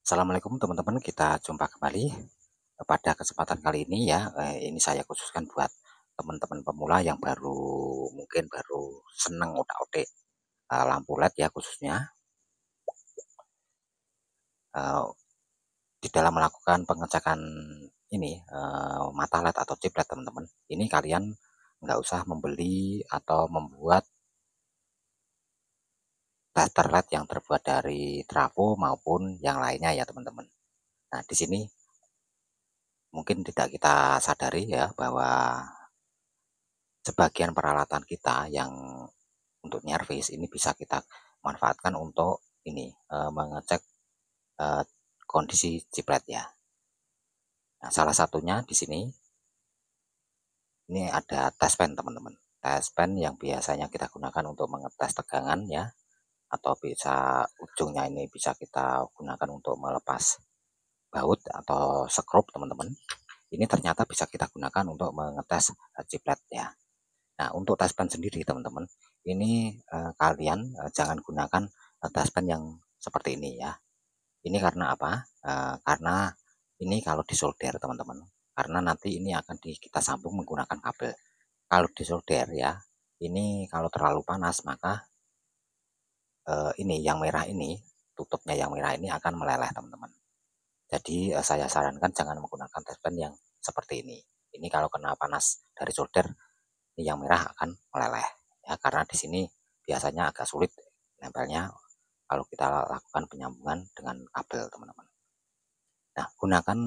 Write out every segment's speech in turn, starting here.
Assalamualaikum teman-teman, kita jumpa kembali pada kesempatan kali ini ya. Ini saya khususkan buat teman-teman pemula yang mungkin baru seneng otak-atik lampu LED ya khususnya. Eh, di dalam melakukan pengecekan ini mata LED atau chip LED teman-teman, ini kalian nggak usah membeli atau membuat tester LED yang terbuat dari trafo maupun yang lainnya ya teman-teman. Nah di sini mungkin tidak kita sadari ya bahwa sebagian peralatan kita yang untuk nyervis ini bisa kita manfaatkan untuk ini mengecek eh, kondisi chiplet ya. Nah, salah satunya di sini ini ada test pen teman-teman. Test pen yang biasanya kita gunakan untuk mengetes tegangan ya, atau bisa ujungnya ini bisa kita gunakan untuk melepas baut atau skrup teman-teman. Ini ternyata bisa kita gunakan untuk mengetes chiplet ya. Nah, untuk taspen sendiri teman-teman, ini kalian jangan gunakan taspen yang seperti ini ya. Ini karena apa? Karena ini kalau disolder teman-teman, karena nanti ini akan kita sambung menggunakan kabel. Kalau disolder ya, ini kalau terlalu panas maka ini yang merah ini, tutupnya yang merah ini akan meleleh teman-teman. Jadi saya sarankan jangan menggunakan taspen yang seperti ini. Ini kalau kena panas dari solder, ini yang merah akan meleleh ya, karena di sini biasanya agak sulit nempelnya kalau kita lakukan penyambungan dengan kabel teman-teman. Nah, gunakan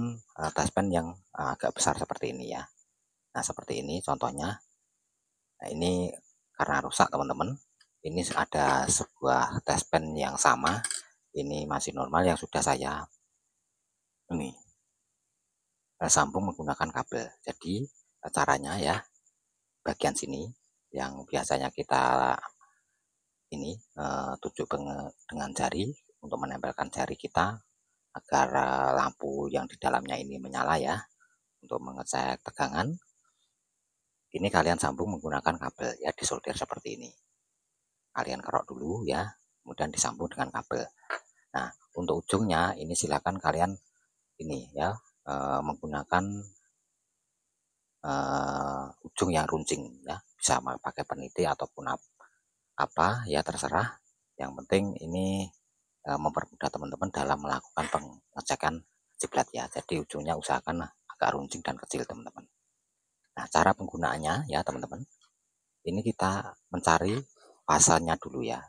taspen yang agak besar seperti ini ya. Nah, seperti ini contohnya. Nah, ini karena rusak teman-teman, ini ada sebuah taspen yang sama, ini masih normal yang sudah saya ini sambung menggunakan kabel. Jadi caranya ya, bagian sini yang biasanya kita ini tujuk dengan jari untuk menempelkan jari kita agar lampu yang di dalamnya ini menyala ya, untuk mengecek tegangan. Ini kalian sambung menggunakan kabel ya, disolder seperti ini. Kalian kerok dulu ya, kemudian disambung dengan kabel. Nah, untuk ujungnya ini silakan kalian ini ya, menggunakan ujung yang runcing ya, bisa pakai peniti ataupun apa ya, terserah. Yang penting ini mempermudah teman-teman dalam melakukan pengecekan chiplet ya. Jadi ujungnya usahakan agak runcing dan kecil teman-teman. Nah, cara penggunaannya ya teman-teman, ini kita mencari fasanya dulu ya.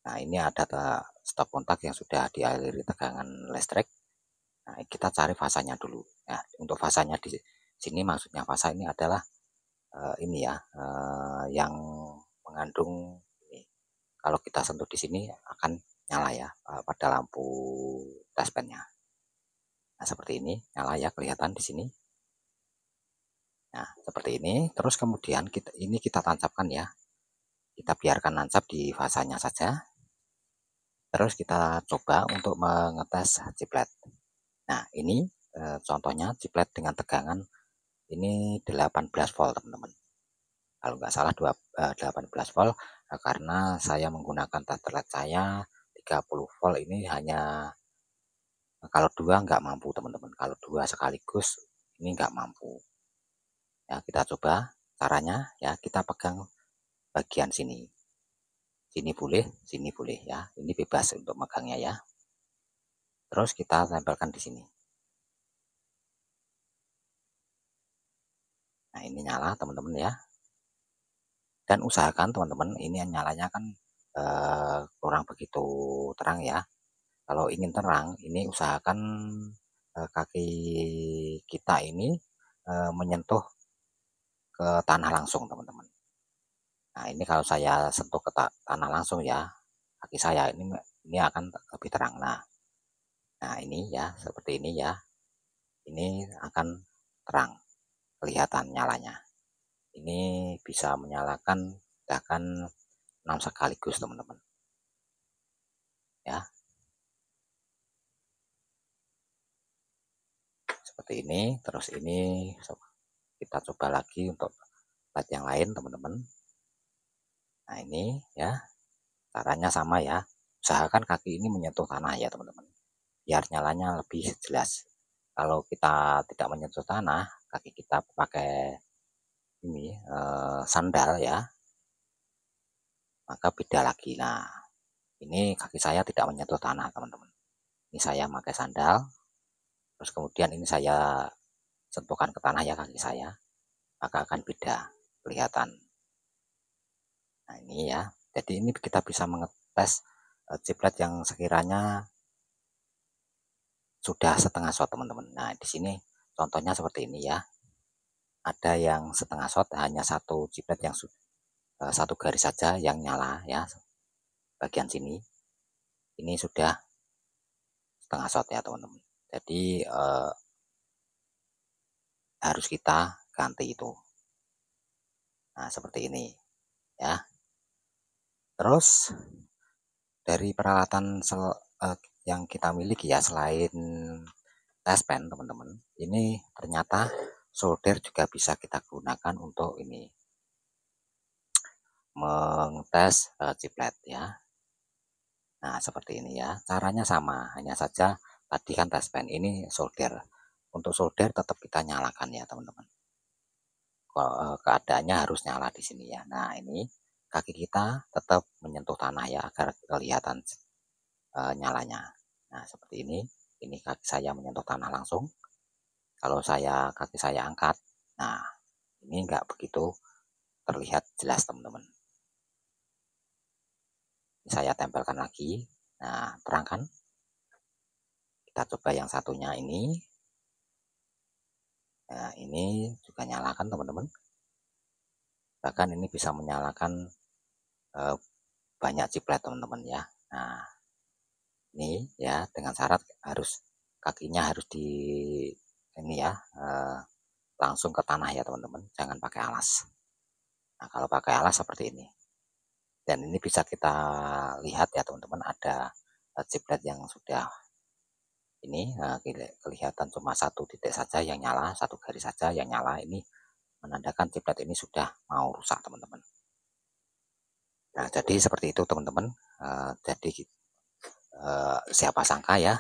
Nah, ini ada stop kontak yang sudah dialiri tegangan listrik. Nah, kita cari fasanya dulu. Nah, untuk fasanya di sini maksudnya fasa ini adalah ini ya, yang mengandung ini. Kalau kita sentuh di sini akan nyala ya pada lampu dashbandnya. Nah, seperti ini nyala ya, kelihatan di sini. Nah, seperti ini. Terus kemudian kita tancapkan ya. Kita biarkan nancap di fasanya saja. Terus kita coba untuk mengetes chiplet. Nah, ini contohnya chiplet dengan tegangan ini 18 volt teman-teman. Kalau nggak salah 18 volt, karena saya menggunakan tester LED saya 30 volt, ini hanya kalau dua nggak mampu teman-teman. Kalau dua sekaligus ini nggak mampu. Ya, kita coba caranya ya, kita pegang bagian sini. Sini boleh ya. Ini bebas untuk megangnya ya. Terus kita tempelkan di sini. Nah, ini nyala teman-teman ya. Dan usahakan teman-teman ini nyalanya kan kurang begitu terang ya. Kalau ingin terang, ini usahakan kaki kita ini menyentuh ke tanah langsung teman-teman. Nah, ini kalau saya sentuh ke tanah langsung ya, kaki saya ini akan lebih terang. Nah ini ya, seperti ini ya. Ini akan terang, kelihatan nyalanya. Ini bisa menyalakan bahkan 6 sekaligus teman-teman. Ya, seperti ini. Terus ini kita coba lagi untuk LED yang lain teman-teman. Nah, ini ya, caranya sama ya. Usahakan kaki ini menyentuh tanah ya teman-teman. biar nyalanya lebih jelas. Kalau kita tidak menyentuh tanah, kaki kita pakai ini sandal ya, maka beda lagi. Nah, ini kaki saya tidak menyentuh tanah teman-teman. Ini saya pakai sandal, terus kemudian ini saya sentuhkan ke tanah ya kaki saya, maka akan beda kelihatan. Nah ini ya, jadi ini kita bisa mengetes ciplet yang sekiranya sudah setengah shot teman-teman. Nah di sini contohnya seperti ini ya, ada yang setengah shot hanya satu ciplet yang satu garis saja yang nyala ya, bagian sini ini sudah setengah shot ya teman-teman. Jadi harus kita ganti itu. Nah seperti ini ya. Terus dari peralatan yang kita miliki ya, selain tespen teman-teman, ini ternyata solder juga bisa kita gunakan untuk ini mengetes ciplet ya. Nah seperti ini ya, caranya sama, hanya saja tadi kan tespen, ini solder. Untuk solder tetap kita nyalakan ya teman-teman, keadaannya harus nyala di sini ya. Nah ini kaki kita tetap menyentuh tanah ya, agar kelihatan nyalanya. Nah seperti ini kaki saya menyentuh tanah langsung. Kalau kaki saya angkat, nah ini enggak begitu terlihat jelas teman-teman. Saya tempelkan lagi. Nah terangkan, kita coba yang satunya ini. Nah ini juga nyalakan teman-teman, bahkan ini bisa menyalakan banyak ciplet teman-teman ya. Nah ini ya, dengan syarat harus kakinya harus di ini ya, langsung ke tanah ya teman-teman, jangan pakai alas. Nah kalau pakai alas seperti ini, dan ini bisa kita lihat ya teman-teman, ada ciplet yang sudah ini kelihatan cuma satu titik saja yang nyala, satu garis saja yang nyala. Ini menandakan ciplet ini sudah mau rusak teman-teman. Nah jadi seperti itu teman-teman. Jadi siapa sangka ya,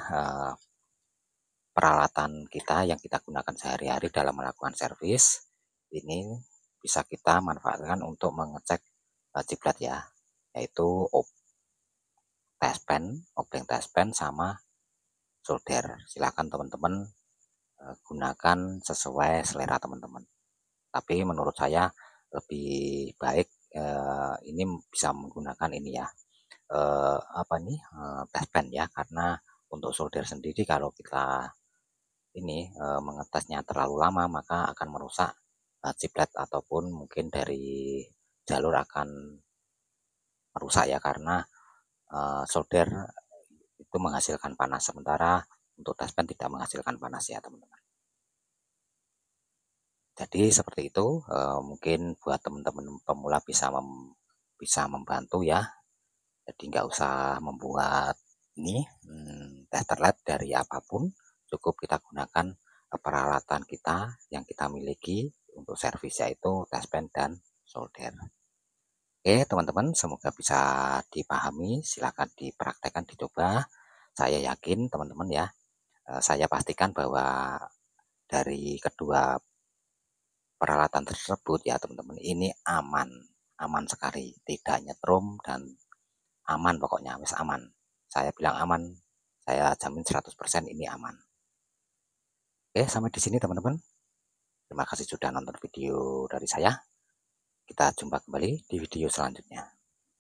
peralatan kita yang kita gunakan sehari-hari dalam melakukan servis ini bisa kita manfaatkan untuk mengecek ciplet ya, yaitu obeng tespen sama solder. Silahkan teman-teman gunakan sesuai selera teman-teman, tapi menurut saya lebih baik ini bisa menggunakan ini ya, apa nih, tespen ya, karena untuk solder sendiri kalau kita ini mengetesnya terlalu lama maka akan merusak ciplet, ataupun mungkin dari jalur akan merusak ya, karena solder itu menghasilkan panas, sementara untuk tespen tidak menghasilkan panas ya teman-teman. Jadi seperti itu, mungkin buat teman-teman pemula bisa membantu ya. Jadi nggak usah membuat ini tester led dari apapun, cukup kita gunakan peralatan kita yang kita miliki untuk servis, yaitu tespen dan solder. Oke teman-teman, semoga bisa dipahami, silakan dipraktekkan, dicoba. Saya yakin teman-teman ya, saya pastikan bahwa dari kedua peralatan tersebut ya teman-teman, ini aman sekali, tidak nyetrum dan aman, pokoknya wis aman. Saya bilang aman, saya jamin 100% ini aman. Oke, sampai di sini teman-teman. Terima kasih sudah nonton video dari saya. Kita jumpa kembali di video selanjutnya.